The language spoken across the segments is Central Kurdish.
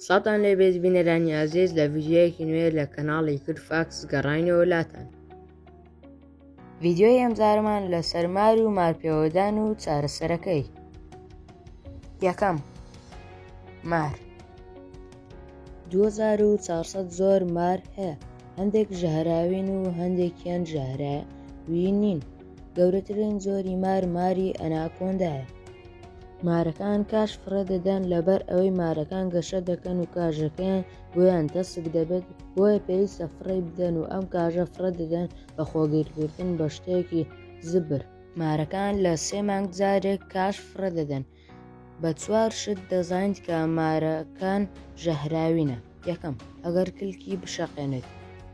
سەتان لێبێت بینەرانی ئازیز لە ڤیدیۆیەکی نوێ لە کەناڵی کرد فاکس گەڕاینەوە لاتان. ڤیدیۆی ئەمجارمان لەسەر مار و مارپێوەدان و چارەسەرەکەی. یەکەم، مار. 2400 زۆر مار هەیە، هەندێک ژەهراوین و هەندێکیان ژەهراوی نین. گەورەترین زۆری ماری ئەناکۆندایە. مارەکان کاش فڕە دەدەن لەبەر ئەوەی مارەکان گەشە دەکەن و کاژەکەیان بۆیان تەسک دەبێت، بۆیە پێویستە فڕی بدەن و ئەم کاژە فڕە دەدەن بە خۆگیرکردن بە شتێکی زبر. مارەکان لە 3 مانگ جارێک کاش فڕە دەدەن. بە 4 شت دەزانیت کە مارەکان ژەهراوینە. یەکەم، ئەگەر کلکی بشەقێنێت.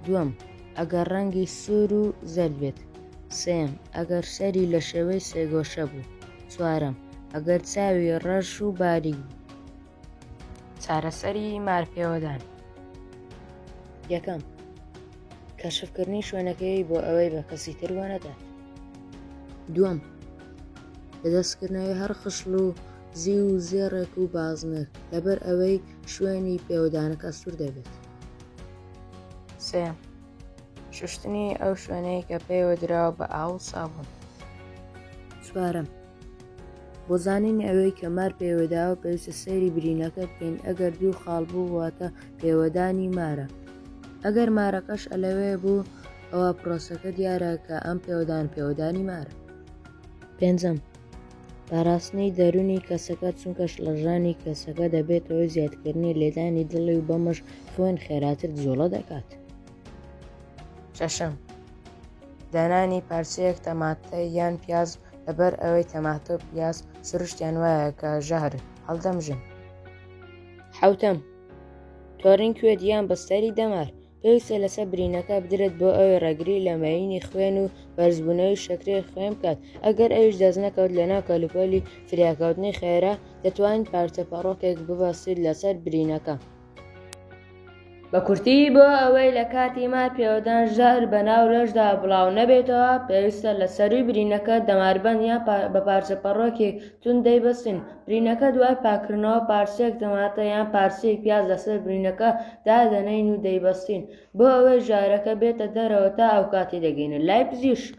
دووەم، ئەگەر ڕەنگی سوور و زەرد بێت. سێم، ئەگەر سەری لە شێوەی سێگۆشە بوو. چوارەم، ئەگەر چاوی ڕەش و باریک بوو. چارەسەری مارپێوەدان. یەکەم، کەشفکردنی شوێنەکەی بۆ ئەوەی بە کەسی تر وەنەدات. دووەم، لەدەستکردنەوەی هەر خشل و زی و زێڕێک و بازنەک لەبەر ئەوەی شوێنی پێوەدانەکە سوور دەبێت. سێم، شوشتنی ئەو شوێنەی کە پێوە دراوە بە ئاو و سابوون. چوارەم، بۆ زانینی ئەوەی کە مار پێوەداوە پێویستە سەیری برینەکە بکەین. ئەگەر دوو خاڵ بوو واتە پێوەدانی مارە. ئەگەر مارەکەش ئەلەوێ بوو ئەوە پرۆسەکە دیارە کە ئەم پێوەدانی مارە. پێنجەم، پاراستنی دەرونی کەسەکە چونکە شڵەژانی کەسەکە دەبێتەوە زیادکردنی لێدانی دڵی و بەمەش خوێن خێراتر جوڵە دەکات. شەشەم، دانانی پارچەیەک تەماتە یان پیاز لەبەر ئەوەی تەماتە و پیاز سروشتیان وایە کە ژەهر هەڵدەمژن. حەوتەم، تۆڕین کوێت یان بەستەری دەمار پێویستە لەسەر برینەکە بدرێت بۆ ئەوەی ڕێگری لە مەینی خوێن و بەرزبوونەوەی شەکرەی خوێن بکات. ئەگەر ئەویش دەست نەکەوت لەناو کەلوپەلی فریاکەوتنی خێرا، دەتوانیت پارچە پەڕۆکێک ببەستیت لەسەر برینەکە. بە کورتی بۆ ئەوەی لە کاتی مار پێوەدان ژەهر بە ناو لەشدا بڵاو نەبێتەوە، پێویستە لە سەرووی برینەکە دەماربەند یان بە پارچە پەڕۆکێک تون دەیبەستین. برینەکە دوای پاکردنەوە پارچەیەک تەماتە یان پارچەیەک پیاز لەسەر برینەکە دادەنەین و دەیبەستین بۆ ئەوەی ژەهرەکە بێتە دەرەوە تا ئەو کاتی دەگەینە لای پزیشک.